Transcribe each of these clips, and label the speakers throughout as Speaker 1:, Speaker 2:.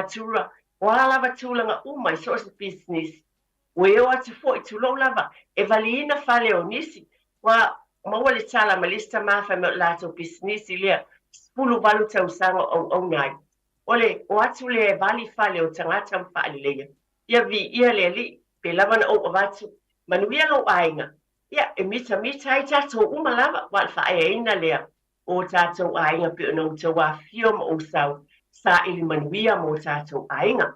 Speaker 1: tura wala lava tulanga uma so business we o atu fo tu lo lava e valina fale o nisi wa mawale tala malista mafa me lato business ile spulu valu tau sanga o ngai ole o atu le vali fale o tangata mfale le ia vi ia le li pe lava na o vatu manuia lo ainga ia e mita ai tato uma lava wa fa e ina le o tato ainga pe no to wa fiom o sau sa ili manuia mo tato ainga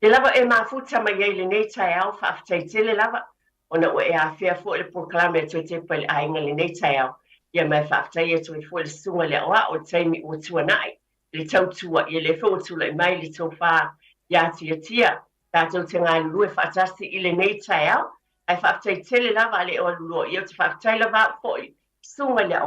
Speaker 1: te lava e mafuta mai ele nei tai au fa aftai tele lava ona o e afia fo le proclame to te pele ainga le nei tai au ia mai fa aftai e to fo le sunga le o taimi o tuanai le tautua i le fo tu le mai le tofa ya tia tato te ngā lue fa atasi i le nei tai au ai fa aftai tele lava le o luo ia te fa aftai lava fo sunga le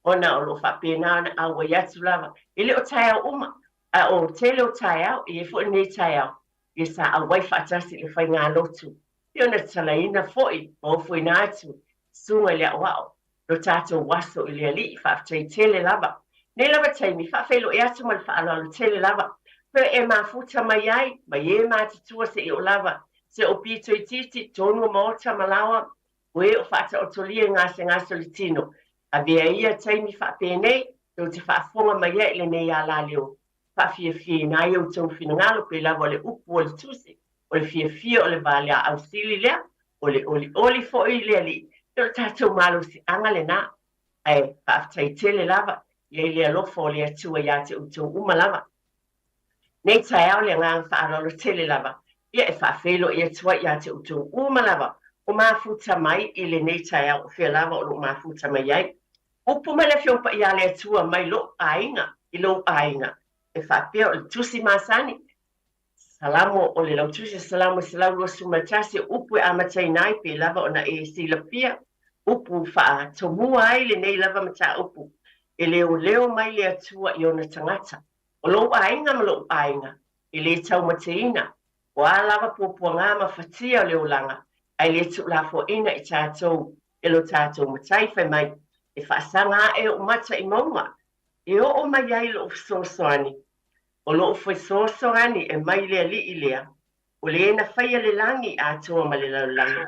Speaker 1: ona o lo fa pena na au ia tu lava ile o tai au uma a o tele o tai au i fo nei tai au isa a waifa atasi le fai ngā lotu. Pio na talaina foi, o foi nātu, sunga lea wao, lo tātou waso i lea li, whaaftai tele lava. Ne lava taimi, whaafelo e atu mal whaala lo tele lava. Pio e mafuta mai ai, mai e mātitua se i o lava, se o pito i titi, tonu maota malawa, ue o whaata o tolia ngā solitino. A vea ia taimi whaapenei, do te whaafonga mai e le nei a la leo. Fia na eu tau finangalo pe lava le upu o le tusi o le fia o le vale a ausili lea o le oli fo i lea li o tatou malo si anga le na ai whaaftai tele lava i lea lofo o le atua ia te utau uma lava nei tai au le ngā whaarolo tele lava ia e whaafelo i atua ia te utau uma lava o mafuta mai i le nei tai au fia lava o lo mafuta mai ai upu mai le fiompa ia le atua mai lo ainga i lo ainga e whapea o le tusi masani. Salamo o le lau tusi, salamo se lau lua sumatasi, upu e amatai nai pe lava o na e sila pia. Upu wha tomua ai le nei lava mata upu. E leo mai le atua i ona tangata. O lo ainga ma lo ainga. E le tau mateina. O a lava pupua ngā mawhatia o leo langa. Ai le tu la fo ina i tātou. E lo tātou matai whai mai. E whaasanga e o mata i maunga. E o mai ai lo ufisosoani. O lo foi sosoani e mai le li ilea. O le na faia le langi a toa ma le langi.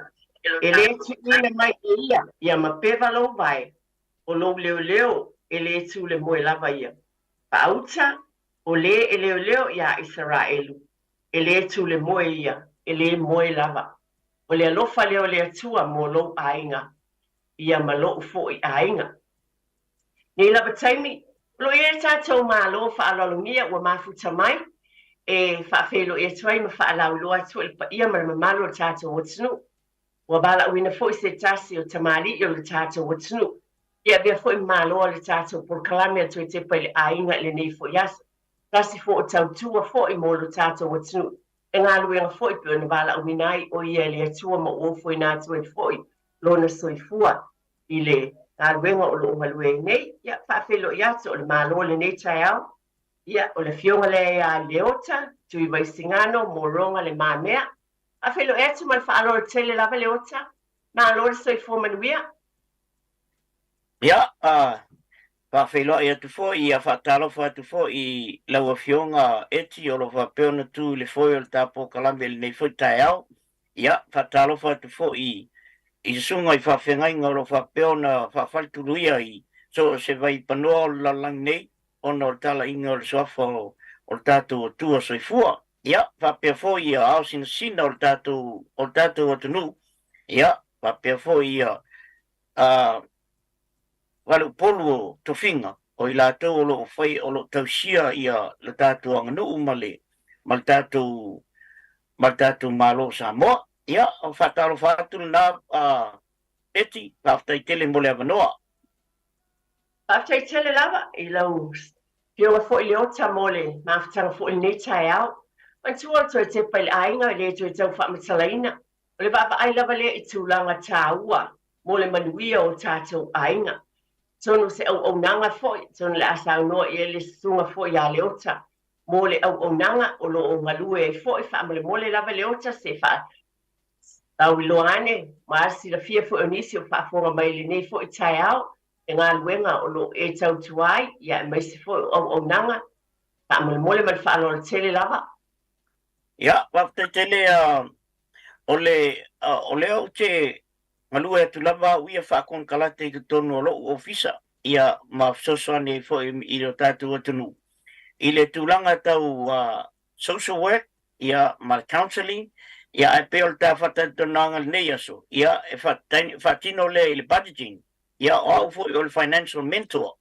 Speaker 1: E le tu ina mai ia, ia ma peva lo vai. O lo leo e le tu le moe lava ia. Pauta, o le e leo ia Israelu. E le tu le moe ia, e le moe lava. O le alofa leo le atua mo lo ainga. Ia ma lo fo i ainga. Ni lava taimi, lo e tātou mālo whaalolongia ua mafuta mai, e whaafelo e tuai ma whaalau loa tu e pa ia ma mamalo o tātou watunu. Ua bala uina fo i se tasi o tamari i o le tātou watunu. Ia bea fo i mālo o le tātou por kalamea tu e te pa le ainga le nei fo yasa. Tasi fo o tautua fo i mo lo tātou watunu. E ngā luenga fo i pio na bala uinai o ia le atua ma o fo i nātu e fo i lona soifua i le ngā ruenga o lo umalue nei, ia whaafelo i atu o le mālo le nei tai au, ia o le fionga le a leota, tui vai singano, moronga le māmea, a whelo e atu mai whaalo le tele lava leota, mālo le soifua manuia.
Speaker 2: Ia, whaafelo i atu fo, ia whaatalo fo atu fo i laua fionga eti o lo whapeona tu le foi o le tapo kalambe le nei foi tai au, ia whaatalo fo atu fo i sunga i whawhengai ngā ro whapeo na whawhalturuia i so se vai panoa o la lang nei ona o tala inga o le soafa o le tātou o tua soifua. Ia, whapea fo i a ao sina o le tātou atunu. Ia, whapea fo i a walu polu o tofinga o i lātou o lo whai o lo tausia i a le tātou anganu ma le tātou malo Samoa. Ia, o whataro whāturu nā eti, whaftai tele mole avanoa.
Speaker 1: Whaftai tele lava, i lau pionga fo i leota mole, mawhatanga fo i nei tai au. Man tua to te pai ainga, le to te au whamatalaina. O le wapa ai lava le i tūlanga tā ua, mole manuia o tātou ainga. Tonu se au nanga fo, tonu le asa noa i le sunga fo i a leota. Mole au nanga, o lo o ngalue fo i wha mole lava leota se wha. Tau i loane, maasi la fia fo onisi o whaafonga mai le nei fo i tai au, e ngā luenga o lo e tau tuai, ia e maisi fo o nanga. mole mal whaaloa tele lava.
Speaker 2: Ia, wafte tele ole au te malua tu lava uia whakon kalate i tonu o loo ofisa. Ia ma sosoane fo i lo tatu atunu. I le tūlanga tau social work, ia ma counselling, ia e peo ta whatatonanga nei aso. Ia e whatino le i le budgeting. Ia o au fo i o le financial mentor.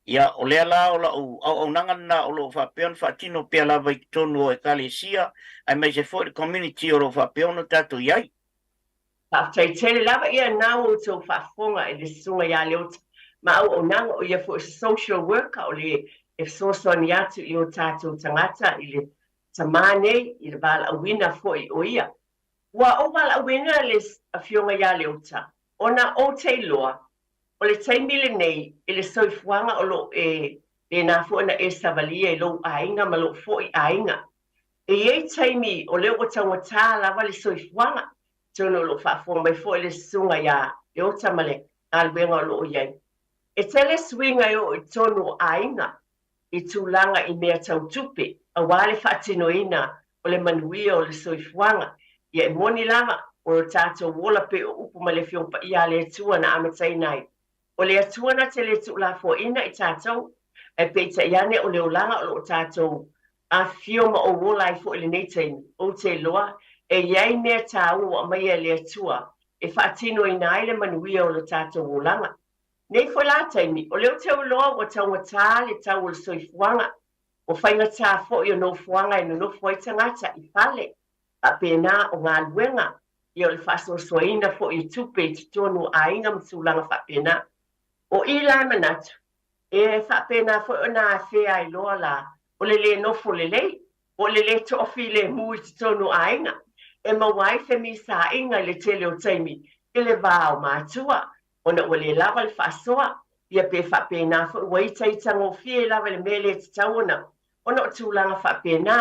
Speaker 2: Ia o lea la o la au nanga na o lo whapeon whatino pia lava i tonu o e kalesia, ai mai se fo i community o lo whapeon o tatu iai.
Speaker 1: Tai tele lava ia nā o tau whaafonga e le sunga ia leota. Ma au o nanga o ia fo social worker o le e sosoani atu i o tātou tangata i le tamane i le bala awina fo i o ia. Wa o bala awina le a fionga ia leota. Ona o te loa, o le taimile nei i le soifuanga o lo e nā fo na e savalia i lo ainga ma lo fo i ainga. E iei taimi o leo o tangata lava le soifuanga. Tono lo whaafonga mai fo i le sunga ia leota male alwenga o lo iei. E tele swinga o i tono ainga i tūlanga i mea tau tupe, a wale whaatinoina o le manuia o le soifuanga. Ia e moni lava o tātou wola pe o upu ma le fiongpa ia le atua na amatai nai. O le atua na te le tu la fo ina i tātou, e peita iane o le olanga o lo tātou a fioma o wola i fo i le neitein o te loa, e iai mea tāu o maia le atua, e whaatinoina ai le manuia o lo tātou wolanga. Nei fo la taimi, o leo tau loa o tau ngata le tau o le soifuanga, o whainga tā fo i o no fuanga i no fo i tangata i pale, a pēnā o ngā luenga, i o le whaso soina fo i tupe i tonu a inga mtulanga wha pēnā. O i la manatu, e wha pēnā fo o nā whea i loa la, o le nofo le lei, o le tofi le mui i tonu a inga, e mawai whemi sa inga le tele o taimi, i le vāo mātua, ona wale lava le whasoa, ia pe whapena waitai tango fie lava le mele te tauna, ona o tūlanga whapena,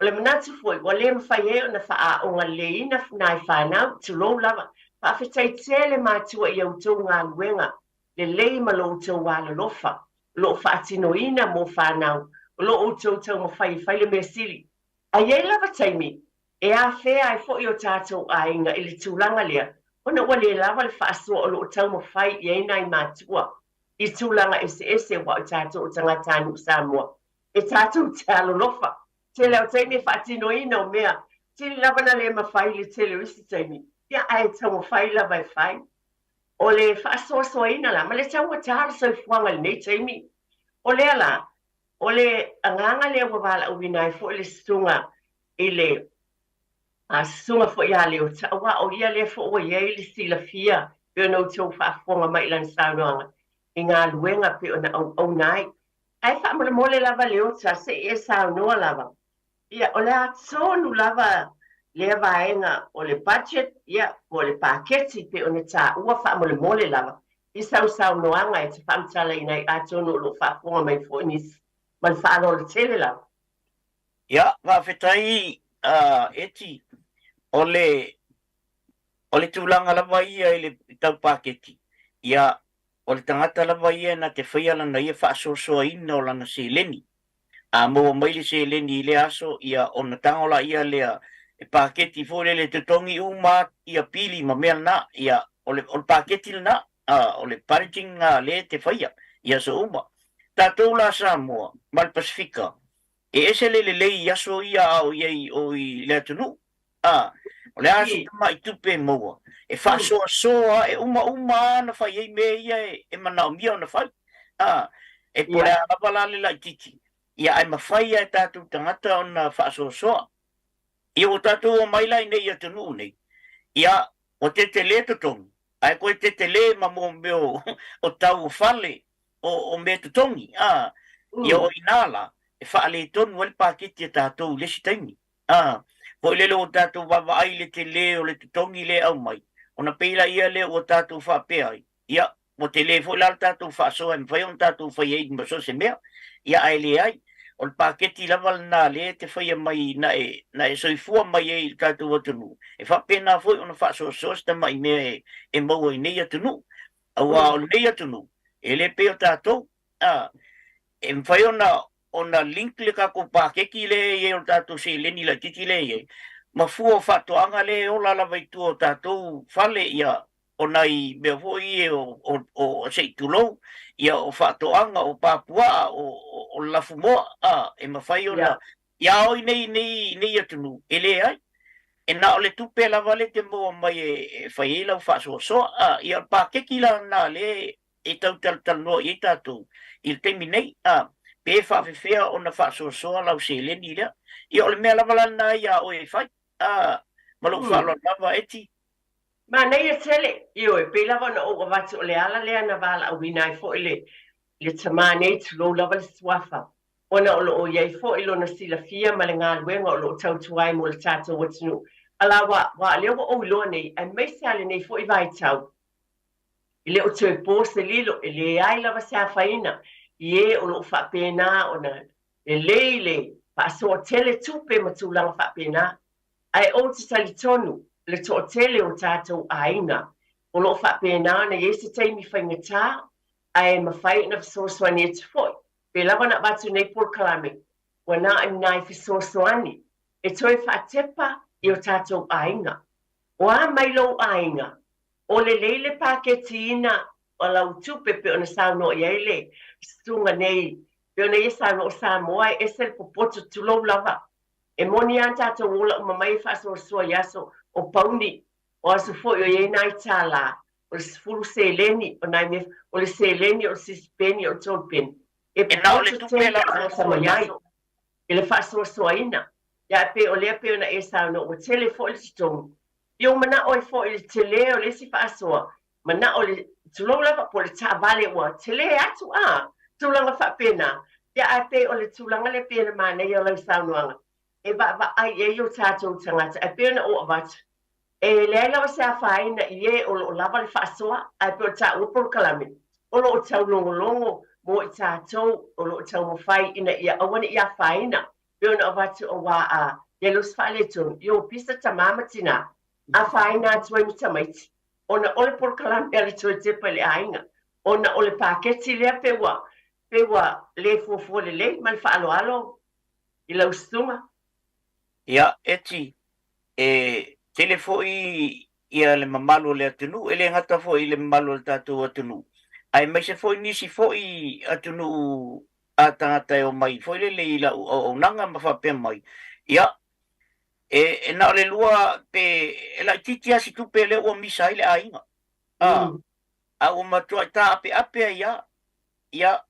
Speaker 1: o le manatu foi, wale mwhai e ona wha o ngā leina nai whanau, tūlou lava, whawhetai tele mātua i au tau ngā luenga, le lei ma lo tau wala lofa, lo whaatinoina mo whanau, lo o tau mwhai le mea sili. A iei lava taimi, e a whea e fo i o tātou a inga i le tūlanga lea, ona wale lava le whaasua o lo tau mawhai i eina i mātua. I tūlanga ese wa o tātou o tangatanu Samoa. E tātou te alolofa. Te leo teimi whaatinoina o mea. Te lava na le mawhai le tele isi teimi. Ia ai tau mawhai lava e whai. O le whaasua soina la. Ma le tau o tāra sau fuanga le nei teimi. O le ala. O le anganga le wawala uwina e fo le sunga i le a sunga fo ia leo taua o ia le fo o ia le sila fia pe no tau whaafonga mai lan saunoanga i ngā luenga pe ona au nai ai wha mole lava leo ta se e saunoa lava ia o le atonu lava le vaenga o le budget ia o le paketi pe ona ta ua wha mole lava i saunoanga e te whamtala i nei atonu lo whaafonga mai fo nis man whaano le tele lava
Speaker 2: ia whawhetai eti o le tūlanga lava ia i le tau paketi. Ia, o le tangata lava ia na te whaia lana ia whaasosoa ina o lana se leni. Mua mai le se leni i le aso, ia o na tangola ia lea e paketi fōre le tutongi uma ia pili ma mea na, ia o le paketi lana, o le parenting le te whaia, ia so uma. Tātou la Samoa, mal Pasifika, e ese le lei aso ia o i le atunu. O le aso tama i tupe moa. E whasoa soa, e uma na whai ei me ia e manao mia o na whai. E pole a lapalale la i titi. Ia ai mawhai e tātou tangata o na whasoa soa. Ia o tātou o maila i nei atunu nei. Ia o te le totongi. Ai koe te le ma mo meo o tau whale o me totongi. Ia o inala. E whaale tonu wale paketi e tātou lesi taimi. Ko le o tātou wawa ai le te le o le tutongi le au mai. O na peila ia le o tātou whapea ai. Ia, mo te le fo lal tātou whaasoa e mwhai on tātou whai ei maso se mea. Ia ai le ai. O le paketi lawal nā le te whai mai na e soifua mai ei tātou atunu. E whapena fo o na whaasoa sosta mai mea e maua i nei atunu. Aua o nei atunu. E le peo tātou. E mwhai ona ona link le ka ko pa ke ki le ye o tatou se le ni la titi le ye ma fu o fatoanga le o la vai tu o tatou fale ia ona i me vo i o se tulo ia o fatoanga o papua o la fumo e ma fai ona ia o nei atunu ele ai e na ole tupe la vale te mo mai e fai la fa so ia pa ke ki la na le e tau tal no i tatou il terminei pe fa fea ona fa so la se le ni la i ole me la vala na ia o e fai ma lo fa lo lava eti
Speaker 1: ma nei e tele io e pe lava na o va le ala le na vala o vinai fo le tamane tu lo lava le swafa ona o ye fo ilo na sila fia ma le ngal wenga o lo tau tuai mo le tato watunu ala wa le o lo nei e me sale nei fo i vai tau ile o te po se lilo ile ai lava sa faina ie o lo fa pena ona le pa so tele tupe matulanga fa pena ai o te tali tonu le to tele o tatou aiga o lo fa pena na yesi taimi faingata ai mafai na fesoasoani e te foi pe lava na batu nei polokalame ua na ai fesoasoani e toe faatepa i o tatou aiga o a mai lou aiga o le leile paketiina o lau tupe pe ona saunoʻi ai le suga nei pe ona ia saunoʻo Samoa e ese le popoto tulou lava e moni an tatou ola uma mai faasoasoa i aso o pauni o aso foʻi o iai nai tālā o le sefulu seleni o nai me o le seleni o le sisipeni o le tolupeni e popoto tele asamai ai e le faasoasoaina ia pe o lea pe ona e saunoʻo ua tele foʻi le totonu io mana o foʻi le tele o le si faasoa mana o le tulou lava po le taavale ua tele atu tulaga faapena ia a pe o le tulaga le pena manei o lau saunoaga e vaai ai o tatou tagata e pe ona oa vatu e leai lava se afāina i ē o loo lava le faasoa ae pe o taʻua polokalame o loo taulogologo mo i tatou o loo taumafai ina ia auana i afāina pe ona o vatu o uā ia losi faaletonu io pisa tamama tinā afāina atu ai ma tamaiti ona o le polokalame a le toe tepa i le aiga ona o le paketi lea pe ua lē fuafua lelei ma le faaaloalo i lau susuga
Speaker 2: ia eti tele foʻi ia le mamalu o le atunuu e le gata foʻi le mamalu o le tatou atunuu ae maise foʻi nisi foʻi atunuu a tagata e o mai foʻi lelei lauaunaga ma faapea mai ia e na o le lua pe e laʻitiiti asi tupe le ua misa ai le aiga a ua matuaʻi taapeape ai ia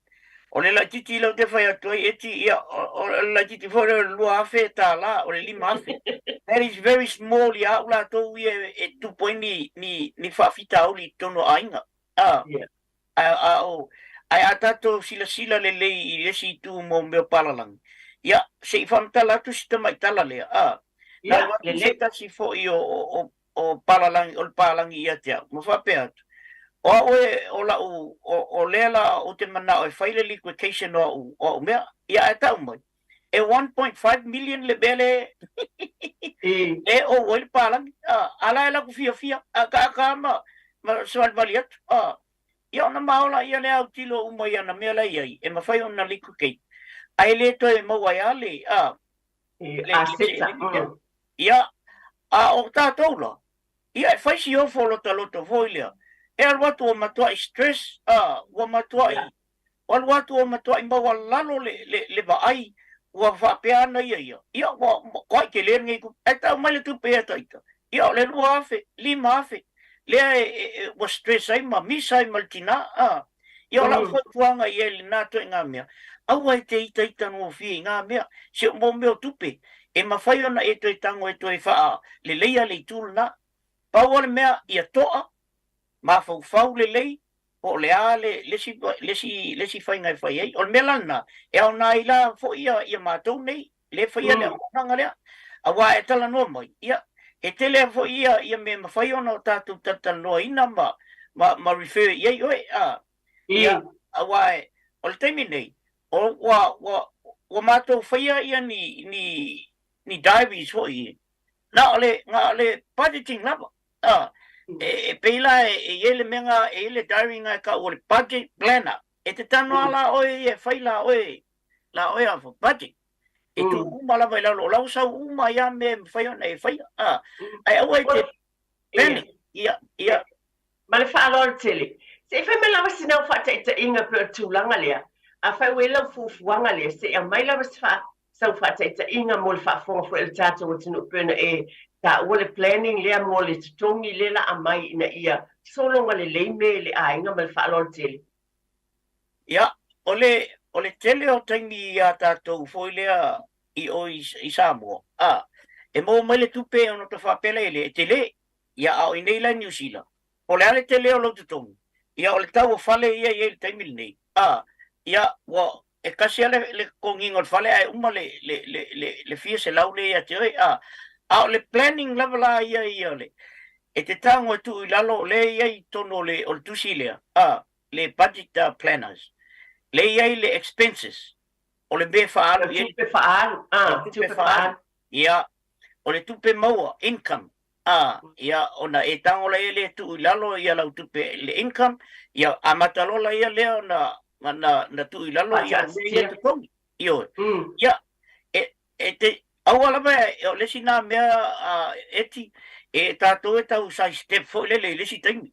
Speaker 2: o le laʻitiiti lau te fai atu ai eti ia o le laʻitiiti foʻi le lua afe tālā o le lima afe that is very small ia u latou ia e tupu ai ni faafitauli tono aiga ae a tatou silasila lelei i lesi itu mo mea palalagi ia seʻi faamatala atu si tamaʻitala lea na watu se tasi foʻi o palalagi o le palagi ia te au ma faapea atu o aʻoe o laʻu o lea la o te manaʻo e fai le liquidation o aʻu mea ia e taʻu mai e 1.5 million le bele e o le palagi ala e laku fiafia akaaka ma soalvali atu ia ona maola ia le autilo uma ia na mea lai ai e mafai ona liquidate ae lē toe mau ai a le ia o tatou la ia e faisi ofo lotaloto foi lea e alu atu o matuaʻi stress ua matuaʻi o alu atu o matuaʻi maua lalo le vaai ua faapea ana ia ua koai ke lē gei e tau mai le tupe e taita ia o le lua afe lima afe lea ua stress ai ma misa ai ma le tinā ia o laʻu faipuaga ia i lenā toe gā mea aua e te itaita nuafia i gā mea se o mo mea o tupe e mawhai ona e toi tango e toi whaa le leia le tūl na. Pau le mea ia toa, ma fau le lei, o le a lesi whai ngai whai ei. O le mea lana, e au nā ila fo ia mātou nei, le whai le nanga lea. A wā e tala noa mai, ia, e tele fo ia me mawhai ona o tātou tata noa ina ma refer iei oe, ia, a wā e, o le taimi nei, o wa mātou whaia ia ni diaries fo i. Ngā ole budgeting lava. E peila e ele menga e ele diary ngai ka o le budget planner. E te tano ala oe e whaila oe. la oia for budget. E tu uma lava i lalo lau sau uma ia me whaia nei whaia. Ai au ai te planning. Ia.
Speaker 1: Ma le whaalor tele. Se whai mai lava sinau whata inga pia tūlanga lea. A whai wela fufuanga lea. Se a mai lava sau whata inga mo le whaafonga fo el tātou o tinu pēna ta ua le planning lea mo le tutongi lela a mai ina ia. Solonga le leime le a inga ma le whaalor tele.
Speaker 2: Ia, o le tele o tangi ia tātou foi lea i o i Samoa. E mo mai le tupe ono ta whapele ele e tele. Ia au i nei la New Zealand. O le ale tele o lo tutongi. Ia o le tau o fale ia i le taimil nei. Ia, wa e kasi ale le kongingo le fale ai uma le fia se lau le ia te oi. O le planning lava la ia le. E te tango e tu i lalo le ia i tono le o le tusi lea. Le budget planners. Le ia i le expenses. O le me whaalu.
Speaker 1: Tupe whaalu. Tupe whaalu.
Speaker 2: Ia, o le tupe maua, income. Ia, ona e tango la ele tu i lalo ia lau tupe le income. Ia, a matalola ia leo na tu i lalo ia ia te kongi. Ia, e te aua lama o lesi nā mea eti e tātou e tau sai step fo le lesi taimi.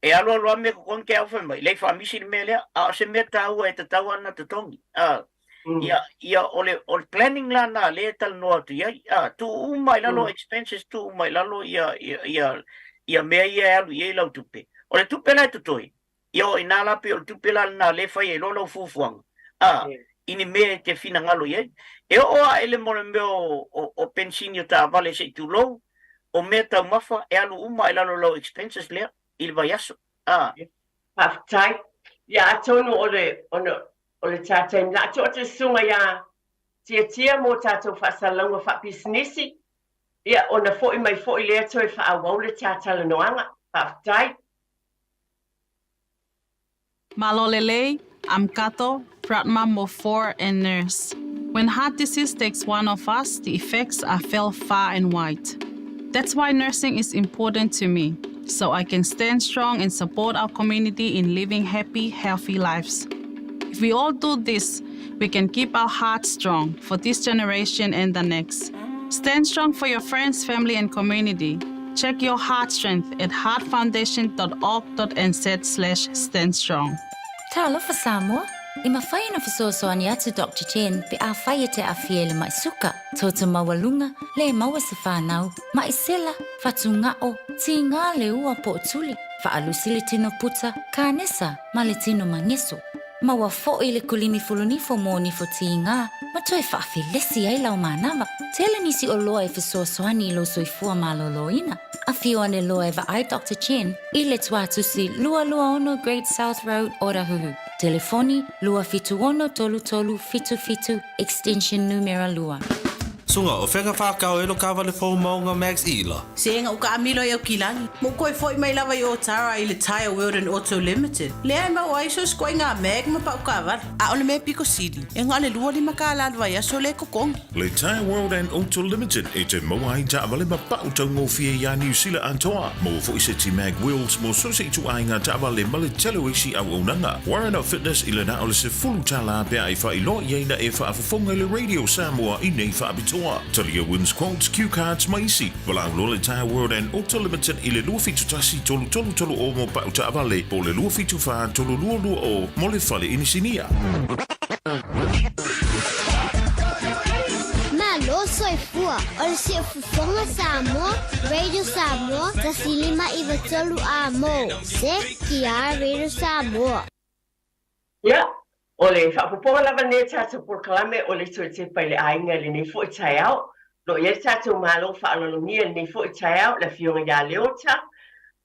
Speaker 2: E alo me ko kon ke au fa mai. Le fa misi le mea lea, se mea tau e te tau ana te tongi. Ia o planning la na le tal no tu ia tu mai lalo expenses tu mai lalo ia mea ia alu ia lau tupe. O le tupe la tutoi. Ia o ina la pe o tupe la na le fa ia lo fufuang. Ini me te fina ngalo ia. E o ele mo le meo o pensinio ta vale se tu lo o me ta mafa e alu mai lalo lo expenses le il va yaso.
Speaker 1: Paftai. Ia tonu o le tātai na to te sunga ia tia mo tātou whaasalanga wha businessi. Ia ona foi mai foi lea toi whaawau le tātala noanga. Paftai.
Speaker 3: Malolele, I'm Kato, proud mom of 4 and nurse. When heart disease takes one of us, the effects are felt far and wide. That's why nursing is important to me, so I can stand strong and support our community in living happy, healthy lives. If we all do this, we can keep our hearts strong for this generation and the next. Stand strong for your friends, family, and community. Check your heart strength at heartfoundation.org.nz/standstrong.
Speaker 4: Talo fa Samoa, I mawhai na whasoasoani atu Dr. Chen pe a whai te a fiele mai suka. Tōta mawalunga, le maua se whanau, mai sela, whatungao, ti ngā le ua po tuli, whaalusi le tino puta, ka nesa, ma le tino mangeso. Maua fo'i le kulini fulunifo mō nifo ti ngā, ma toi whaafilesi ai lau mānawa. Tele nisi o loa e whasoasoani I lo soifua maloloina. A whio ane loa e ai Dr. Chen, I le tuatusi lua ono Great South Road, Orahuhu. Telefoni lua fitu ono tolu tolu fitu fitu, extension numero lua.
Speaker 5: Sunga o whenga whakao elo kawa le whau maunga Max Ila.
Speaker 6: Se nga uka amilo i au kilangi. Mo koe foi mai lawa I o Tara I le Tire World and Auto Limited. Le ai mau aiso skoi ngā meg ma pa uka avar. A ole me piko sidi. E ngā le lua lima ka alalwa ia so le kokongi.
Speaker 7: Le Tire World and Auto Limited e te mawai ta awale ma pa utau ngō fia ia New Zealand antoa. Mo fo I se ti mag wheels mo so se tu ai ngā ta awale ma le telo isi au unanga. Warren Fitness I le na ole se fulu tala pe ai wha I lo ieina e wha afafonga le Radio Samoa I nei wha abitoa. Talia wins quotes, cue cards, maisi. Walau lo le Tire World and Auto Limited I le lua fitu tasi tolu o mo pa uta avale. Po le lua fitu wha tolu lua o mo le fale inisinia.
Speaker 8: Malo soifua, o le se fufonga Samoa, Radio Samoa, tasilima I vatolu a mo. Se kia Radio Samoa.
Speaker 1: Yeah. O le whapuponga lava ne tātou porkalame o le Tepa I le ainga le nei fo I tai au. Lo ia tātou malo whaalolonia le nei fo I tai au le fionga ia leota.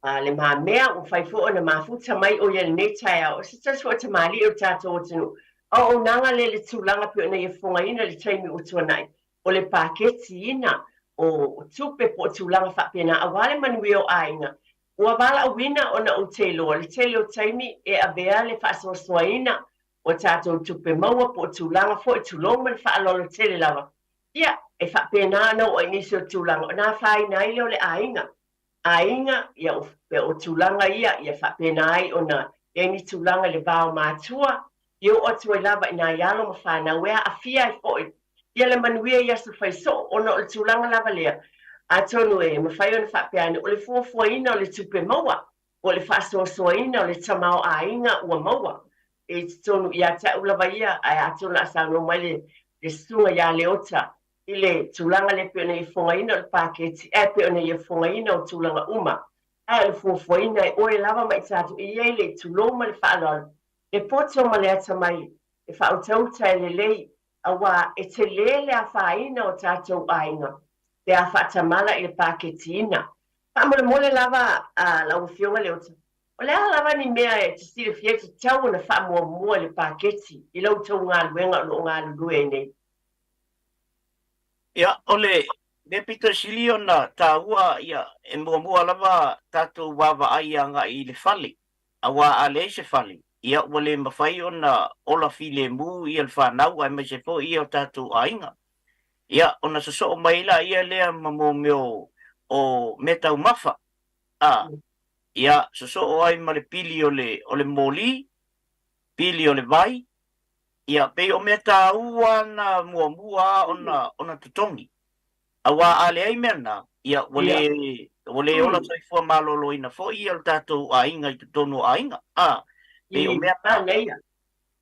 Speaker 1: Le maa mea o whai fo o na mafuta mai o ia le nei tai au. O se tasu o te mali o tātou o tinu. O nanga le tūlanga pio na ia fonga ina le taimi o tuanai. O le paketi ina o tupe po tūlanga whapena a wale manui o ainga. Ua wala wina o na o te loa. Le te leo taimi e a bea le whaasosua ina. O tātou tupe maua po tūlanga fo I tūlonga le whaalolo tele lava. Ia, e whapena ana o inisi o tūlanga. O nā whai nai leo le ainga. Ainga, ia o tūlanga ia whapena ai o na eni tūlanga le vāo mātua. Yo o tu lava ina yalo mafana wea afia I foi. Ia le manuia ia su fai so ona o le tulanga lava lea. A tonu e mawhai ona whapeane o le fuafuaina o le tupe maua. O le whaasoasoaina o le tamao ainga ua maua. E tonu ia ta ulawa ia ai atona asano mai le sunga ia leota. I le tulanga le peona I fongaina o le paketi e peona ia fongaina o tulanga uma. Ai le fuafuaina e oe lava mai tatu I ei le tuloma le whaalolo. E poto ma le ata mai, e whautauta e le lei, a wā e te lele a whaina o tātou ainga, te a whaatamala I le pāketina. Pāmole mole lava a lau fionga le ota. O le a lava ni mea e te stile fie te tau na wha mua le pāketi, I lau tau ngā luenga o ngā lue nei.
Speaker 2: Ia, ole, me pita sili ona tā ua, ia, e mua lava tātou wawa ai anga I le whali, a wā a le se whali. Ia wale mawhai ona ola file mu I al whanau ai mai se po I o tātou ainga. Ia ona saso o maila ia lea mamo meo o metau mafa. Ia saso o ai ma le pili o le moli, pili o le vai. Ia pe o meta ua na mua ona tutongi. Awa ale ai mena. Ia wale ola taifua malolo ina fo I al tātou ainga I tutono ainga. Pe o mea
Speaker 1: leia.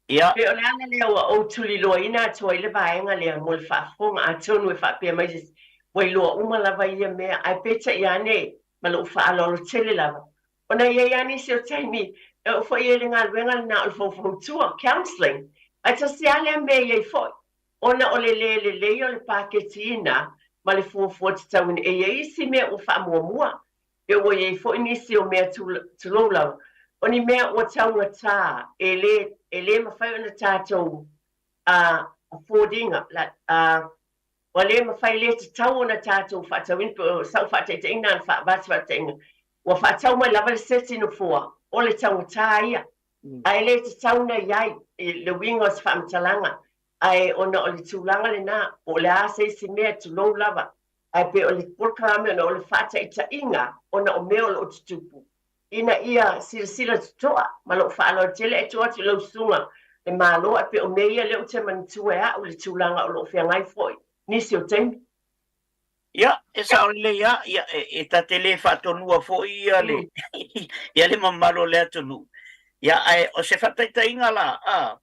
Speaker 1: Pe o le ana lea o tuli loa ina atua I le vaenga lea mo le whaafonga a tonu e whaapea mai se wai loa uma lava ia mea ai peta I ane ma lo whaalolo tele lava. Ona ia iani se o taimi e o fo ia le ngā luenga le na o fōfōtua, counselling. Ai ta se ale mea iai fo. Ona o le o le pāketina ma le fōfō te tauin e iai si mea o whaamuamua. E o iai fo inisi o mea tulou lava. Oni mea o taunga tā, e le mawhai ona tātou a fōdinga, o le mawhai le te tau ona tātou whaatawin, sau whaatete ina na whaabati whaateinga, o whaatau mai lava le seti no fua, o le taunga tā ia, ai le te tauna iai, le winga o se whaamtalanga, ai ona o le tūlanga le nā, o le asa isi mea tulou lava, ai pe o le polkame ona o le whaataita inga, ona o mea o le o tutupu. Ina ia sila tutoa, ma lo whaalo tele e toa te lau sunga, e malo a pe o meia leo te manitua ea o le tūlanga o lo whiangai foi. Nisi o teimi.
Speaker 2: Ia, e sa o le ia, e ta te le whatonua foi ia le, ia le mamalo le atonu. Ia, o se whataita inga la,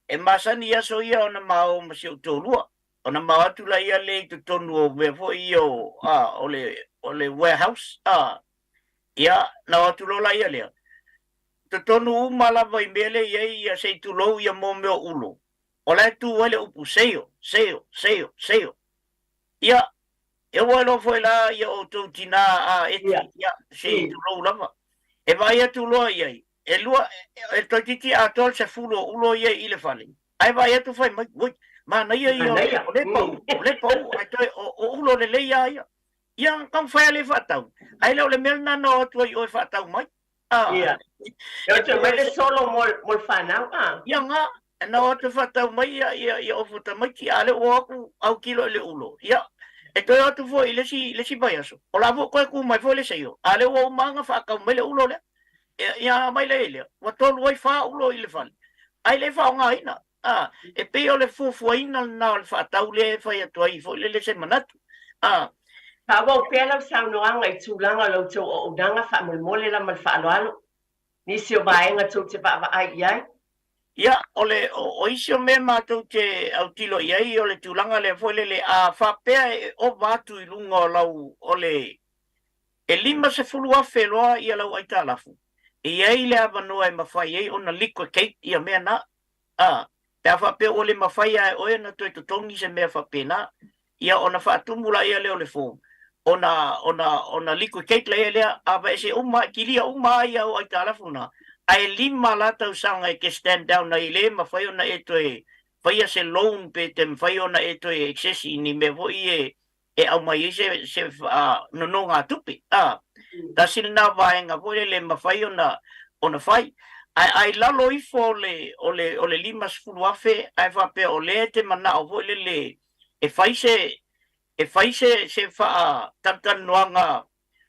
Speaker 2: e masani ia so ia o na mao ma se utorua, o na mao atula ia le i tutonu o me foi o le warehouse, Ia, na watulola ia lea. Te tonu umalawa I mele ia se tulou ia mo meo ulo. O lai tu wale upu seo. Ia, e walo foi la ia o tau tina eti, ia, se tulou lava. E vai atu loa iai. E lua, e toititi a tol se fulo ulo ia I le fale. Ai vai atu fai mai, mana ia o le pau, ai toi o ulo le leia ia. Ia, kang whai le whatau. Ai leo le melna no atua I oi whatau mai.
Speaker 1: Ia. Ia te mai le solo mol whanau.
Speaker 2: Ia ngā, no atu whatau mai ia o whata mai ki ale o aku au kilo le ulo. Ia, e toi atu fo I lesi bai aso. O la vo koe ku mai fo le seio. Ale o manga whakau mai le ulo le. Ia mai le ele. Wa tolu ai wha ulo I le whale. Ai le wha o ngā ina. E pe o le fufuaina na le whatau le whai atu ai fo le se manatu.
Speaker 1: Pa wau pēlau saunoanga I tūlanga lau tau o unanga whaamolmole la mal whaaloalo. Nisi o vaenga tau te pāwa ai iai.
Speaker 2: Ia, o isi o me mātou te autilo iai, o le tūlanga le foilele a whapea o vātu I lunga o lau o le e lima se fulu a wheloa I lau aita alafu. Iai le avanua e mawhai ei o na liquid cake I a mea na. Te a whapea o le mawhai ai oe na toi tutongi se mea whapea na. Ia o na whaatumula ia leo le fōm. Ona liquid cake lea lea, ava e se kilia ia o ai tālafuna. Ai lima la tau sanga e ke stand down na I le, ma whai ona e toe, whaia se loan pe te whai ona e toe excessi ni me hoi au mai se no ngā tupi. Ta sila nā vaenga, hoi le ma whai ona whai. Ai lalo I fo o le lima sfulu afe, ai whape o le te mana o hoi le e whai se wha tantanuanga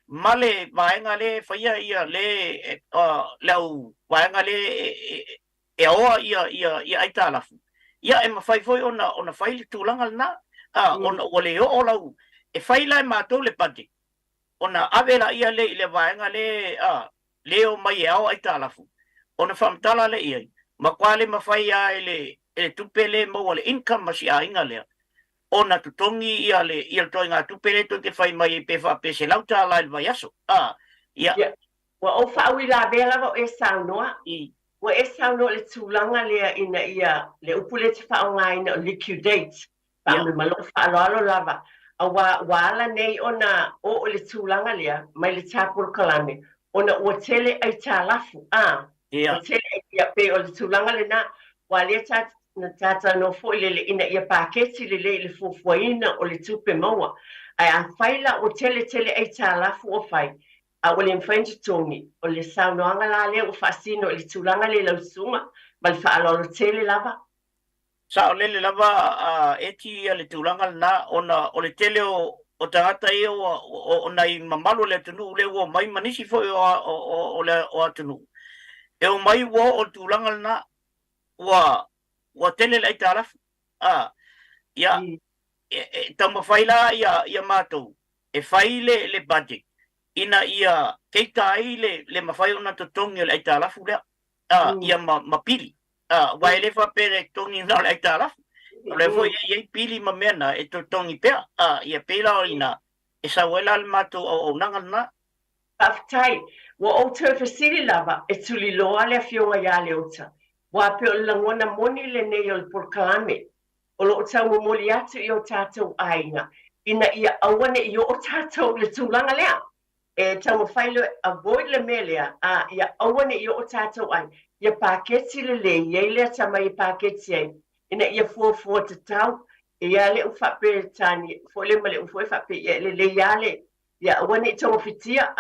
Speaker 2: male vaenga le whaia ia le lau vaenga le e oa ia ai talafu ia e mafai foi ona fai le tūlanga na ona o le o lau e fai lai mātou le pati ona avela ia le ile vaenga le o mai e au ai talafu ona whamtala le ia ma kwale mafai a ele tupele mo le income masi a inga lea ona tutongi ia le toi ngā tupele to ke fai mai pe fa pe se lauta la il vayaso ia
Speaker 1: wa o fa wi la vela vo e saunoa wa e sauno le tūlanga lea ina ia le upule te whaonga ina liquidate pa me malo whaaloalo lava a wa ala nei ona o le tūlanga lea mai le tāpuru kalame ona ua tele ai tā lafu o tele ia pe o le tūlanga le na wa lea tata no fo le ina ia paketi le fufuaina o le tupe maua ai a faila o tele ai tā lafu o fai a o le mfainti tongi o le saunoanga la le o fasino le tūlanga le lausunga ma le whaalolo tele lava
Speaker 2: sa o lele lava eti le tūlanga na ona o le tele o tangata i o nai mamalo le tunu le o mai manisi fo o le o atunu e o mai o tūlanga na wa tele lai tālafu ia tama whaila ia mātou e whaile le budget ina ia keita ai le mawhai ona to tongi le ai tālafu lea ia mapili wai le wha pere tongi na le ai tālafu le fo ia pili ma mena e to tongi pea ia pela o ina e sa wela le mātou o nanga na
Speaker 1: Aftai, wa o tawhasiri lava e tuli loa le fionga ia le ota wa pe o langona moni le nei o le porkalame o lo tau moli atu i o tātou ainga ina ia awane i o tātou le tūlanga lea e tau mawhailo avoid le melea ia awane i o tātou ai ia paketi le ia lea tama i paketi ai ina ia fuafua te tau ia le uwhape tani fo le male ufo e whape ia le ia le ia awane i tau fitia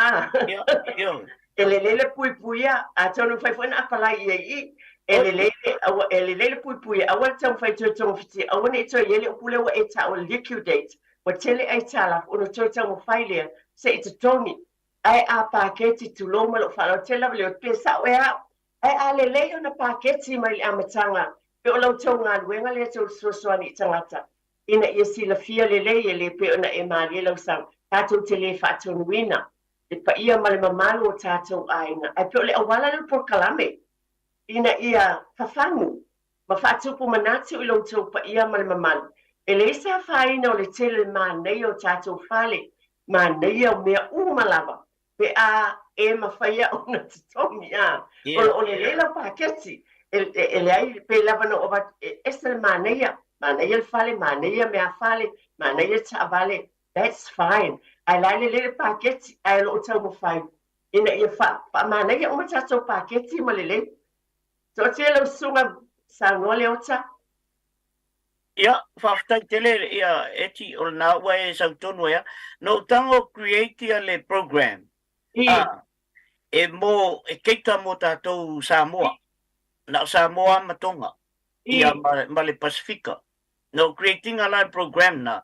Speaker 1: e le puipuia a tau no whaifuana apalai ia i ele pui awal tau fai tau fiti awane to yele pule wa eta o liquidate wa tele ai tala o to tau fai le se it's tongi ai a paketi tu lo malo fa tele le pesa wa ai le ona paketi mai amatanga pe o lo tau nga wenga le to so ani tangata ina yesi la fia le pe ona e mali lo sang tatu tele fa tu wina e pa ia male mamalo tatu aina ai pe le awala le por kalame ina ia fafangu ma fatupu manatu i lo pa ia mal mamal ele sa faina o le tele nei o tatou fale nei o mea umalava pe e ma faia ona tomi o le la paketi ele ai pe lava no ova esel nei el fale nei mea fale nei ta vale that's fine ai le paketi ai lo tau mo fai ina ia fa nei o tatou paketi malele so tele sunga sango le ota
Speaker 2: ia fafta tele ia eti o na wa e sa tonu ia no tango create le program e mo e keita mo tatou Samoa na Samoa matonga ia ma le Pasifika no creating a live program na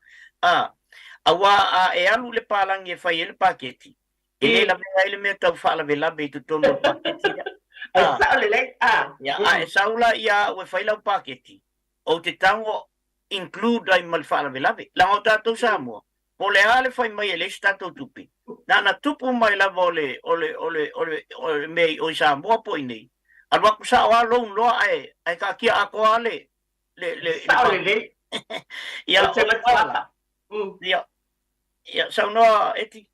Speaker 2: awa e alu le palang e fai le paketi e la le me tau fa la vela be tu tono paketi e saula ia we faila paketi o te tango include ai malfala velave la ota to Samoa po le ale fai mai le stato tupi na tupu mai la vole ole me o Samoa po nei alwa ku sa wa lo ai ka kia ako ale le ia sauna eti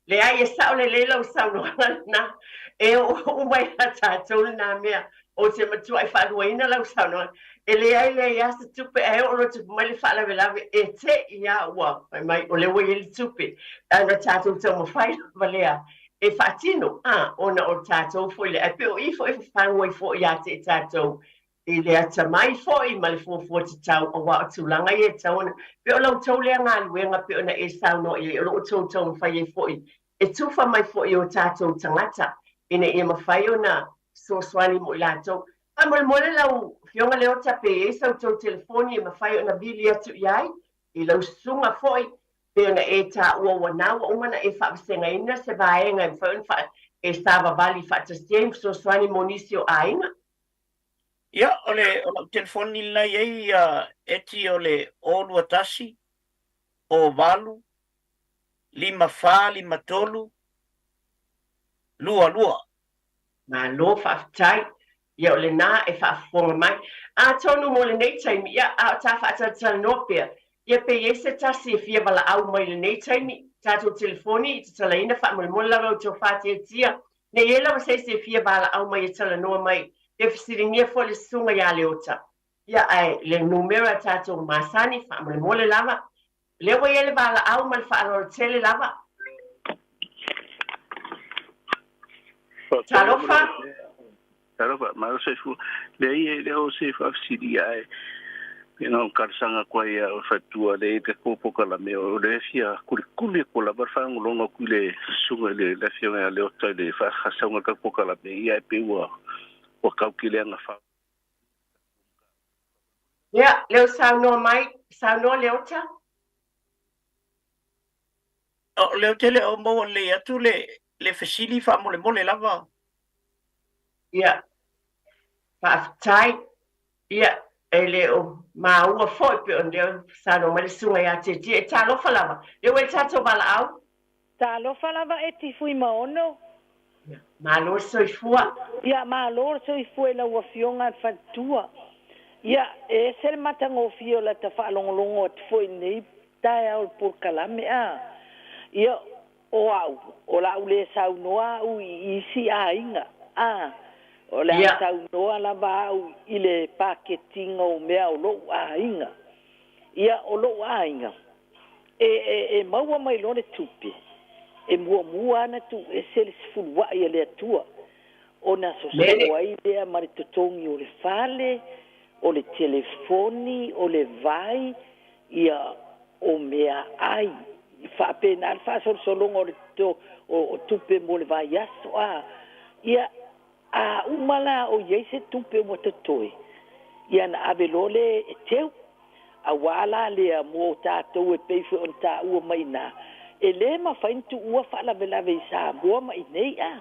Speaker 1: le ai sa le lo sauna na e o mai tatou na mea o se matu ai wharuaina lau sauna e le ai le ia se tupe e o rotu mai le whala velave e te ia ua mai o le wai le tupe ana tatou tau mawhai valea e whatino ona o tatou foi le ai pe o i foi whanguai foi ia te tatou i le ata mai foi ma le fuafua te tau o wa atulanga i e tau pe o lau tau lea ngā luenga pe ona e sauno i o lo tau tau mawhai e foi e tufa mai foi o tatou tangata ina ia mawhai o na soaswani mo lato. Mole lau fionga leo tape e sau tau telefoni e mawhai o na bili atu iai i lau sunga foi pe ona e ta ua wanawa umana e whaasenga ina se vaenga e whaun e stava vali whaatas James soaswani mo nisi o ainga.
Speaker 2: Ia, o telefoni la iei eti o le olua tasi, o valu, 5 fā, 5 tolu, lua.
Speaker 1: Malo whaafitai. Ia o le nā e whaafonga mai. A tonu mo le nei taimi. Ia a ta whaatata no pia. Ia pe ese tasi e fia wala au mai le nei taimi. Tato telefoni i te talaina whaamole lawa o tō whaatia tia. Ne e lawa se fia wala au mai e tala noa mai. E fisiringia fo le sunga ia le ota. Ia ai le numera tato masani whaamole lawa. Lewa ia le wala au mai whaalora tele lava. Talofa.
Speaker 9: Talofa, ma se fu le o se fa sidi ai. Karsanga kwa ya o fatua le te popo kala me o le fia kuli ko la barfa ngolo kule sunga le fia ya le o le fa khasanga ka poka la me ia pe o ka kile nga fa.
Speaker 1: Ya, leo sauno mai, sauno leota.
Speaker 2: O leo tele o mo le atu le fasili fa mole lava.
Speaker 1: Ia. Whaafitai. Ia. E leo maua foi pe o leo sauno mai le sunga ia te tia. E talofa lava. Leo e tato bala au.
Speaker 10: Talofa lava e ti fui maono.
Speaker 1: Malo soifua.
Speaker 10: Ia, malo soifua la wafionga fatua. Ia, e sel matango fio la ta whaalongolongo at foi nei tae au por kalame a. Ia, o la ule sau noa au isi a inga. O le sau noa la ba au i le paketinga o mea o lo a inga. Ia, o lo a inga. E maua mai lone tupe. E mua ana tu e sel sifulua ia le atua. O na sosa wai lea maritotongi o le fale, o le telefoni, o le vai, ia o mea ai. Whaapena, whaasolsolonga o le o tupe mo le vai aso a. Ia a umala o yeise tupe mo tatoi. Ia na abelole e teu. A wala lea mo tātou e peife on tā ua mai nā. E le ma whaintu ua whaalavelave i Samoa mai nei a.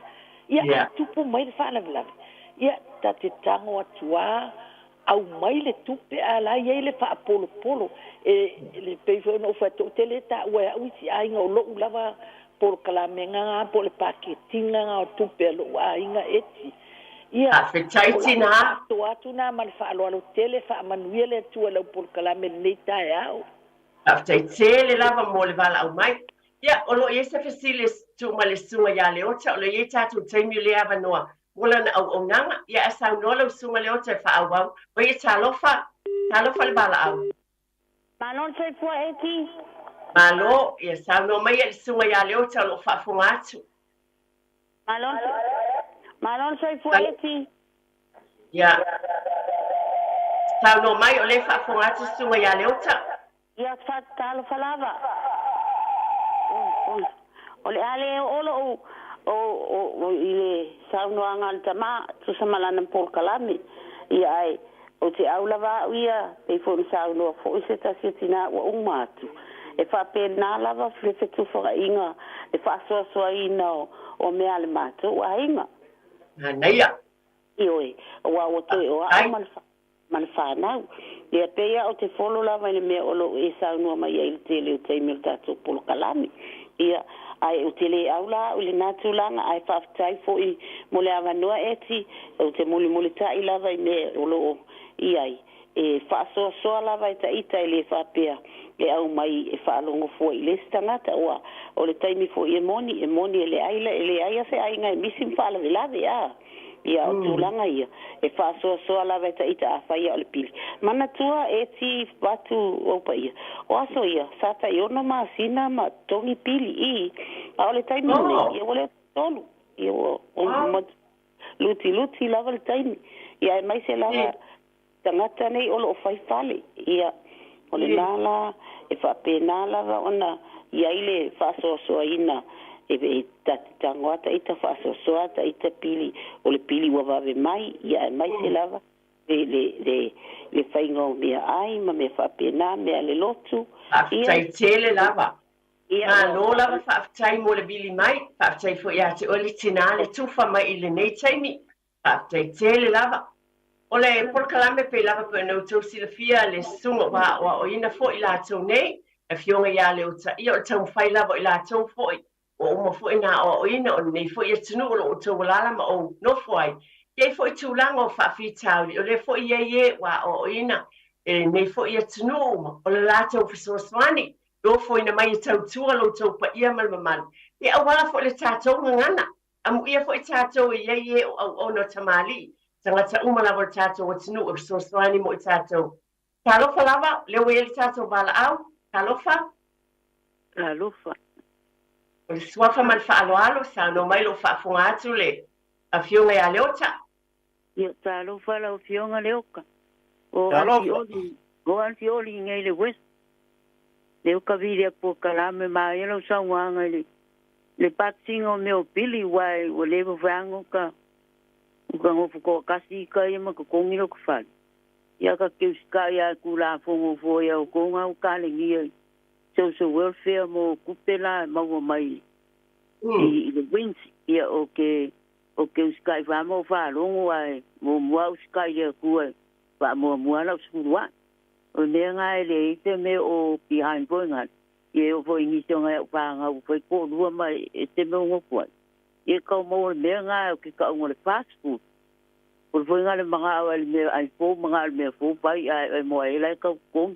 Speaker 10: Ia a tupu mai le whaalavelave. Ia ta te tango atua au mai le tupe a la iei le wha polo. E le peife on o whato te le ta ua au isi a inga o lou lava polo kalamenga ngā po le paketinga ngā o tupe a lou a inga eti. Ia
Speaker 1: a whetaiti nā.
Speaker 10: Atu nā mali whaaloalo tele whaamanuia le atua lau polo kalame nei tae au.
Speaker 1: A whetaiti le lava mo le wala au mai. Ia, o lo iesa fasilis tu ma le sunga ia le ota, o lo ie tatu taimi le ava noa. Mula na au nanga, ia a sau noa lau sunga le ota e wha au au. O ie talofa le wala au.
Speaker 10: Malon sai pua eti.
Speaker 1: Malo, ia sau noa mai le sunga ia le ota, o lo wha funga atu.
Speaker 10: Malon sai pua eti.
Speaker 1: Ia. Sau noa mai o le wha funga atu sunga ia le ota.
Speaker 10: Ia wha talofa lava. O le ale o ile saunoa ngal tama tu samalana por kalami ia ai o te aula va ia pe fo saunoa fo se ta sitina o umatu e fa pena lava flefe tu fo inga e fa so ina o me ale matu wa inga
Speaker 1: naia
Speaker 10: ioi o te o man fa na ia pe ia o te folo lava ni me o lo e saunoa mai il tele o te milta tu por kalami ia ai utile aula ule natulanga ai whaftai fo i mole avanua eti o te muli tai lava i me olo iai e whaasoa lava i ta ita i le whapea e au mai e whaalongo fo i le stangata oa o le taimi fo i e moni e le aia se ai ngai misim whaalawe lave a ia o tūlanga ia e whaasoa lava i ta ita a whaia o le pili mana tua eti watu opa ia o aso ia sata i ono maa sina ma tongi pili i a o le taimi nei ia o le tolu ia o luti lava le taimi ia e mai se lava tangata nei o lo whaifale ia o le nala e whapena lava ona ia ile whaasoa ina e tangoata ita whaasoa ta ita pili o le pili wawave mai ia e mai se lava le whainga o mea ai ma mea whapena mea le lotu
Speaker 1: whaftai tele lava ma lo lava whaftai mo le bili mai whaftai fo ia te oli tina le tufa mai i le nei taimi whaftai tele lava Ole por kalame pe lava pe no to silafia le sunga wa o ina fo ila to nei e fionga ya le uta I o tau fai lava ila to fo o mo fo ina o ina o nei fo ia tunu o to wala ma o no fo ai ye fo tu lango fa fi tau o le fo ye wa o ina e nei fo ia tunu o le la to so swani do fo ina mai tau tu lo to pa ia mal man ye awala fo le tato ngana amu ia fo tato ye o no tamali tangata umala tato o tunu o so swani mo tato talofa lava le wele tato bala au talofa o le suafa mal faaloalo sa no mai lo faafoga atu le afioga ia le ota
Speaker 11: ia talofa la fionga le oka o antioli ngai le west le oka vile po kalame ma yelo sawanga le patsingo me o pili wai o le vango ka ngo fuko kasi ka yema ko ngiro ko fa ya ka ke ska ya kula fo ya ko nga ka le ngi social welfare mo kupela mo mai I le wins ya okay ska va mo fa longo ai mo ska ya ku va mo la skurwa o ne nga le te me o behind going ye o foi ni songa pa nga o foi ko lu mai te me ngo ko ye ko mo ne nga ki ka ngo le fast food por foi nga le manga o le ai po manga le fo pai ai mo ai la ka ko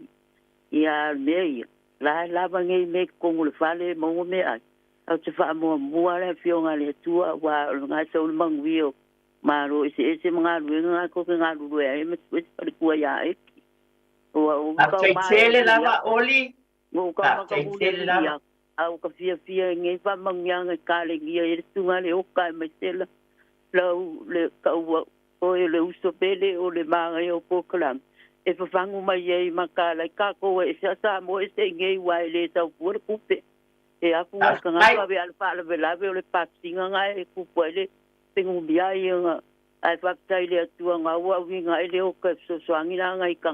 Speaker 11: ya me la ba ngai me ko le fale mo me ai au te fa mo le fionga le tua wa nga so le mangwio ma ro ese manga lu nga ko nga lu ai me ko ya ai o
Speaker 1: ka tele lava oli
Speaker 11: mo ka tele lava au ka fia ngai fa mangyanga ka le ngia e tunga le o ka me tele le ka o le uso pele o le manga o pokolam e fa fangu mai e makala ka ko e sa mo e se ngai wai le tau por kupe e a fu ka nga be al fa le lave o le patsinga nga e kupo le tengu bia i nga ai fa tai le tua nga wa winga e le o ka so swangina nga I ka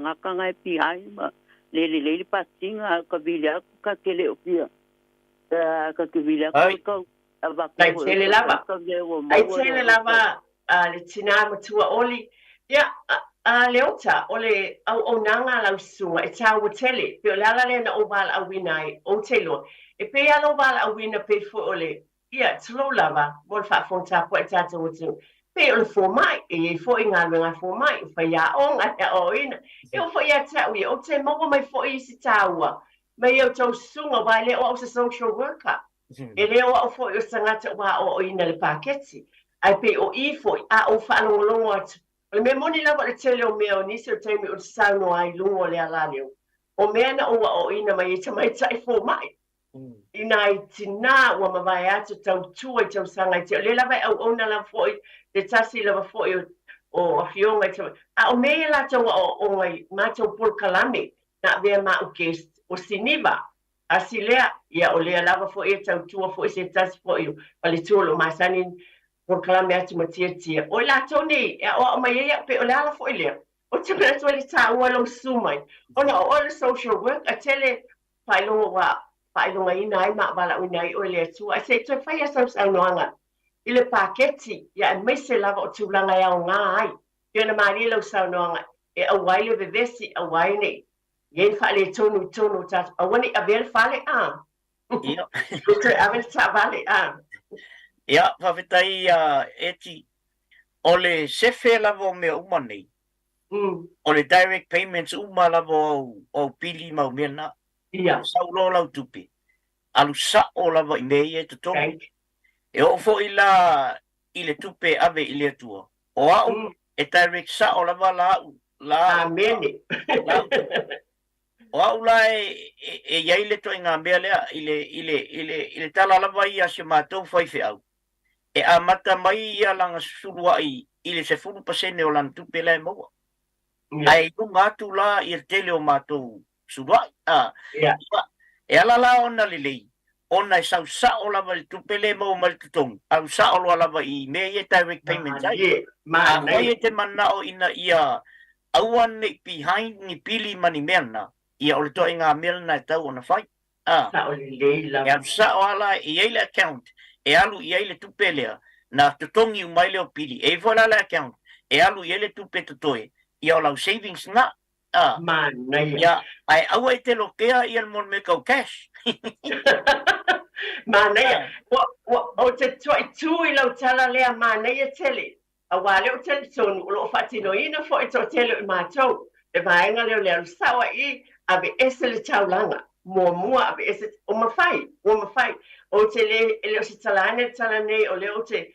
Speaker 11: e pi ai ma le patsinga ka bilia ka kele o pia ka bilia ko ava ko
Speaker 1: ai tele lava le tina matua oli ia leota ole au nanga la sunga e tau tele pe la le na oval a winai o telo e pe ala oval a wina pe fo ole ia tlo lava vol fa fonta po tata o tu pe ole fo mai e fo inga nga fo mai fa ya onga o ina e fo ya ta wi o te mo mai fo I si taua mai o tau sunga vai le o social worker e le o fo o sangata wa o ina le paketi ai pe o I fo a o fa longo atu o me moni lava le tele o mea o nisi o taimi o sauno ai lungo le alaleo o mea na o ina mai e tamai tai fo mai ina I tina ua mawai atu tau tua I tau sanga I te o le lava au ona la foi le tasi lava foi o afionga I tamai a o mea la tau o ngai mātou pol kalame na vea ma o ke o siniva a si lea ia o lea lava foi e tau tua foi se tasi foi o pale tua lo masanin por kalame atu matia o la toni o mai ia pe o la foi le o te mea tu le ta o lo sumai o na o le social work a tele pailonga wa pailonga ina ai ma bala unai o le tu a se tu fai asa saunoanga I le paketi ia mai se lava o tulanga ia o ngā ai ia na mari lo saunoanga e a waile vevesi a waine ye fa le tonu ta a wani a ver fale a ia te ave ta vale a
Speaker 2: ia whawhetai eti o le sefe lavo me umane o le direct payments uma lavo o pili mau mena
Speaker 1: ia
Speaker 2: saulo lau tupi alu sa o lavo I mei e tutongi e o fo I le tupe ave I le atua o au e direct sa o lava la
Speaker 1: amene
Speaker 2: o au la e iai le to inga mea lea I le tala lava I a se mātou whaife au e a mata mai ia langa surua I le se 4% o lan tupe lai maua. Ai ku ngatu la I tele o mātou surua. E ala la ona lelei. Ona I sau sa o lava le tupe le mau mal tutong. Au sa o lava I me e direct payment ai. A mai e te mana o ina ia auan ne behind ni pili mani merna. Ia o le toa inga merna e tau ona fai.
Speaker 1: Sa o lelei lava.
Speaker 2: E au sa o ala I eile account. E alu I eile tupelea na tutongi umaile o pili. E vola le account. e alu ele tu petotoi ia o lau savings na
Speaker 1: Mana ia.
Speaker 2: ia ai au e te lokea ia mon me kau cash
Speaker 1: Mana ia. O te tui lau tala lea mana ia tele. A wale o tele tonu o lo fatino ina fo e to tele i mātou. E vaenga leo leo sawa I ave ese le taulanga. Mua ave ese o mawhai. O te leo se tala nei o leo te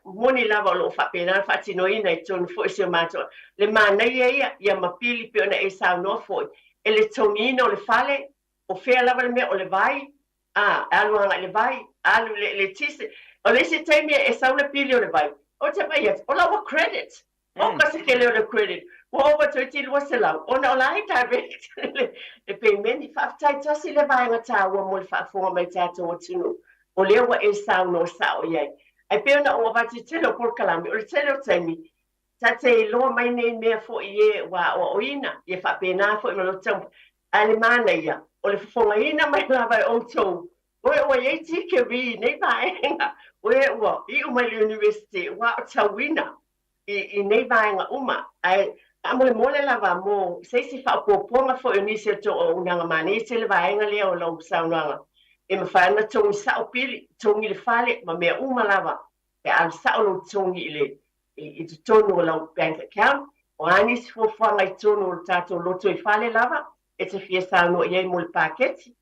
Speaker 1: moni lava o lo whapena fatino ina I tonu fo e se mātou. Le mana ia mapili pe ona e sao no fo. E le tonina o le fale o fea lava le mea o le vai. Aluanga le vai, alu le tise. O le se taimi e sau le pili o le vai. O te mai o lawa credit. O ka se ke leo le credit. O owa toi ti lua se lau. O na o lai direct. E pe meni whaftai tasi le vai ngata ua mo le whaafonga mai tātou o tunu. O leo wa e sau no sao iai. Ai pe ona o wati telo por kalami. O le telo taimi. Ta te loa mai nei mea fo I e wa o oina. Ie whapena fo I malo tampu. Ale mana ia. O le whafonga ina mai lava o tau. Oe iei tike ri, nei vaenga. Oe ua, I umai university, wa o tauina. I nei vaenga uma. Ai, mole lava mo, seisi whaopoponga fo I nisi to o unanga mani. I te le vaenga lea o lau saunanga. E mawhaana tongi sao pili, tongi le fale, ma mea uma lava. E al sao lo tongi I te tonu o lau bank account. O anis fuafuanga I tonu o tato loto I fale lava. E te fia sauno iei mo le paketi.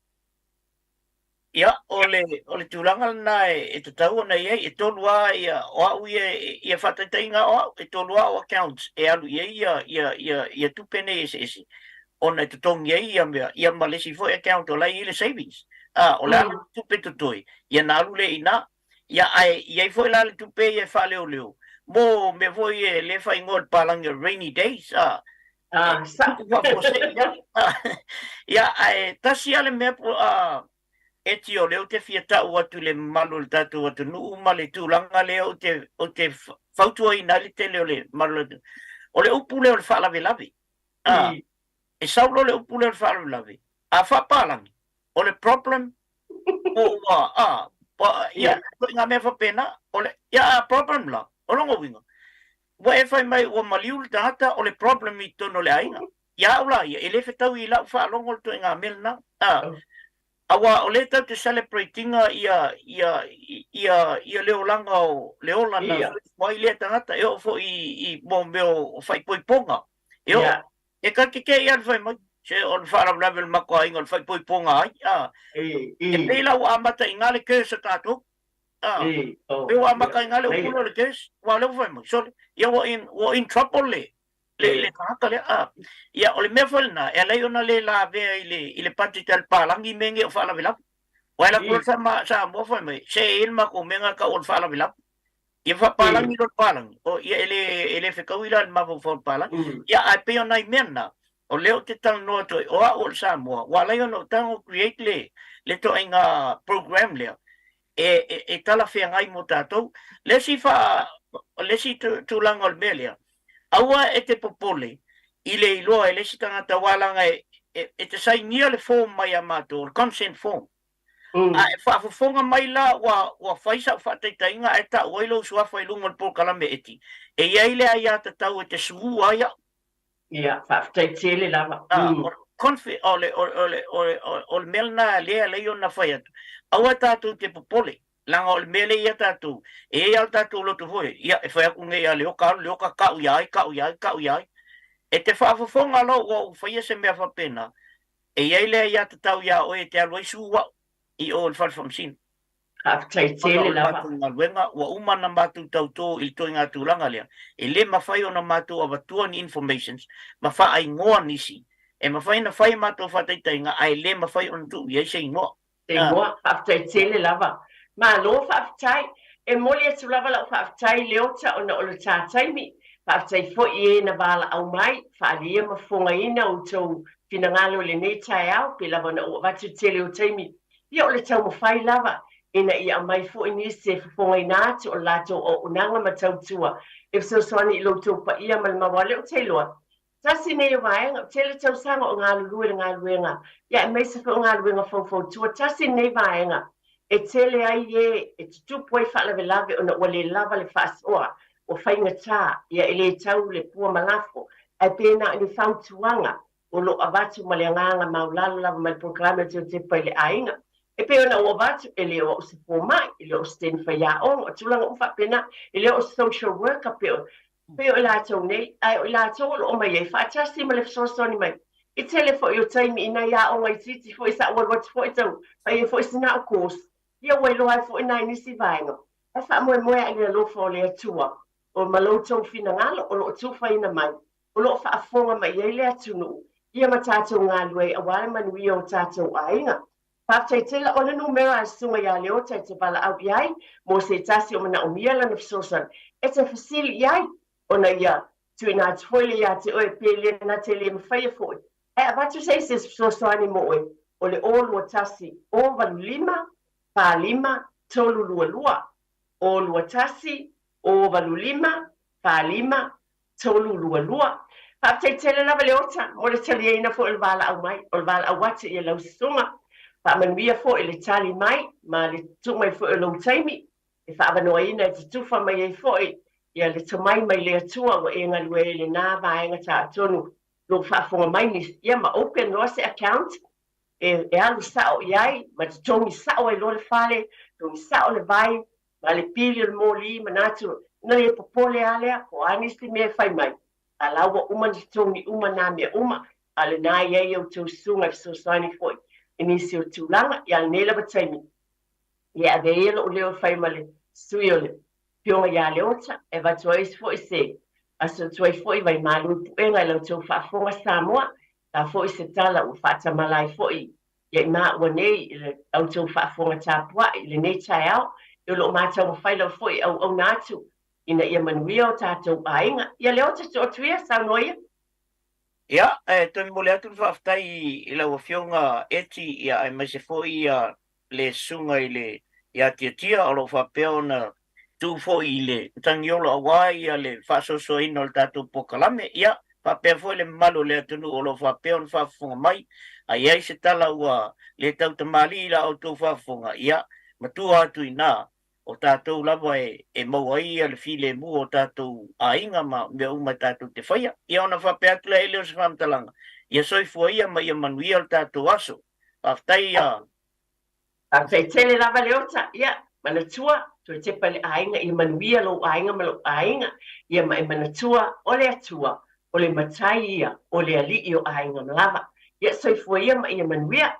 Speaker 2: Ia, o le tūlanga na e te tau na iei, e tolua ia o au ia whatatainga o e tolua o accounts, e alu ia tupene ese. O na te tongi ia malesi fo account o lai ile savings. O le alu tupe tutoi, ia na alu le ina, ia fo la le tupe ia wha leo. Mo me fo ia le wha ingoa palanga rainy days, ia tasi ale mea po e ti o leo te fiata o atu le malu le tatu atu nuu ma le tūlanga leo o te whautua ina le te leo le malu le o le upu leo le whaalawe. E saulo le upu leo le whaalawe. A whapalangi. O le problem ia ngā mea whapena o le ia problem la. O longo winga. Wa e whai mai o maliu le tangata o le problem I tono le ainga. Ia ula ia e le whetau I lau whaalongo le to ngā melna. Awa o le tau te celebratinga ia leolanga o leolana mai le tangata e o fo I mo meo whai poiponga. E ka ke ia le whai mai se o le whaara level mako a inga le whai poiponga ai. E peila o amata I ngale kesa tātou. E o amaka I ngale o kulo le kesa. Wa leo whai mai. So ia wa in trouble le. Le kaka le ia o le mea whalina e lei ona le la vea I le pati tal palangi menge o whaalawilapu o e la kula sa mua whai mai se ilma ko menga ka o whaalawilapu ia whapalangi lo palangi o ia ele whekau ila le mafu whau palangi ia ai peo nai mena o leo te tang noa toi o a o le sa mua wa lei ona tango create le to inga program lea e tala whea ngai mo tātou le si tūlanga o le mea lea aua e te popole, I le iloa e lesi tangata walanga e te sainia le form mai a mātou, le consent form. A e whaafafonga mai la wa whaisa whaataitainga e ta wailo sua whailunga le pōkalame eti. E iai le ai ata tau e te suhu aia.
Speaker 1: Ia, whaaftaitele lava.
Speaker 2: O le melna lea leo na whai atu. Aua tātou te popole. Langa o le mele ia tātou. E al tātou lotu hoi. Ia, e whai aku ngai a leo ka kau iai. E te whaafafonga lo o whaia se mea whapena. E iai lea ia te tau ia o e te aloi suwa I o le whalwhamsin.
Speaker 1: Haftaitele lava.
Speaker 2: Wa umana mātou tauto I toi ngā tūlanga lea. E le mawhai o na mātou awatua ni informations. Mawha ai ngoa nisi. E mawhai na whai mātou whataitainga ai le mawhai o na tu iai se ingoa.
Speaker 1: Se ingoa, haftaitele lava. Ma lo whaaftai, e moli atu lava lau whaaftai leota o na olo tātaimi, whaaftai fo I e na wala au mai, whaalia mafonga ina o tau pinangalo le nei tai au, pe lava na o watu tele o taimi. Ia o le tau mawhai lava, ina I a mai fo ini se whafonga ina atu o lato o unanga matau tua, e so soani I lo tau pa ia malmawale o teiloa. Tasi nei vaenga, tele tau sanga o ngā luenga. Ia e meisa fo ngā luenga fau tua, tasi nei vaenga. E tele ai e te tupu ai whaalawe o na wale lava le whaasoa. o whainga tā, ia ele tau le pua malafo, ai pēna ni whautuanga, o lo avatu ma le nganga maulala lava ma le programa te o Tepa i le ainga. E pe ona o avatu e le o se pō mai, e le o sten whaiaonga, o tulanga o whapena, e le o social worker pe o lātou nei, ai o lātou o mai e whaatasi ma le whasosoni mai. I tele fo i o taimi ina ia o ngai titi fo i sa wawat fo i tau, pai e fo i sina o kōs, ia wai loa fo i nai nisi vainga. E wha moe moe a le lofa o le atua, o maloutou fina ngalo, o lo tu whaina mai, o lo wha afonga mai e le atunu, ia ma tātou ngā lue a wale manui o tātou ainga. Pātai tela o le numera a sunga ia leo tai te pala au iai, mo se tasi o mana o mia lana fisosan, e te fasili iai, o na ia, tui nā tuoile ia te oe pēle na te le mwhaia fōi. E a watu sei se fisosoani mo oe, o le olu o tasi, o walu lima, pā lima, tolu lua lua, olu o tasi, o walu lima, pā lima, tolu lua lua. Pātai tele lava le ota, mo le tali eina fo il vala au mai, o il vala au wate ia lau sunga, pa manuia fo i le tali mai, ma le tumai fo i lau taimi, e wha awanoa ina e te tufa mai e fo i, ia le tamai mai le atua wa e ngalue le nā vaenga tā tonu, lo whaafonga mai ni, ia ma open rose account, e alu sao iai, ma te tongi sao e lo le whale, tongi sao le vai, ma le pili le mōli, ma nātu, na e popole alea, o anisti mea whai mai, a lawa uma ni tongi uma nā mea uma, a le nā iei au tau sunga i so saini fo i, inisi o tūlanga, ia nela bataimi. Ia ave elo o leo whai male, sui o le, pionga ia leota, e watu ais fo i se, aso tuai fo i vai malu puenga lau tau whaafonga Samoa, ta fo i se tala u whaata malai fo i, ia i maa ua nei, au tau whaafonga tāpua, i le nei tai au, i lo mātau mwhai lau fo i au nātu, ina ia manuia o tātou ainga, ia leota to o tuia, sao noia?
Speaker 2: Ia, toi mole atu whaftai i lau whionga eti ia ai maise fo i le sunga i le ia tia o lo whapeo na tū fo i le tangiolo a wai ia le whasoso ino le tātou pokalame, ia whapea fo i le malo le atunu o lo whapeo na whafunga mai, a iai se tala ua le tau tamali i la o tō whafunga, ia matua atu i nā, o tātou lava e maua ia le file mu o tātou ainga ma mea uma tātou te whaia. Ia ona whapea tula e leo se whamtalanga. Ia soifua ia ma ia manuia o tātou aso. Whaftai ia.
Speaker 1: Whaftai tele lava leota, ia, manatua, tue Tepa le ainga, ia manuia lo ainga ma lo ainga, ia ma e manatua o le atua, o le matai ia, o le ali o ainga ma lava. Ia soifua ia ma ia manuia,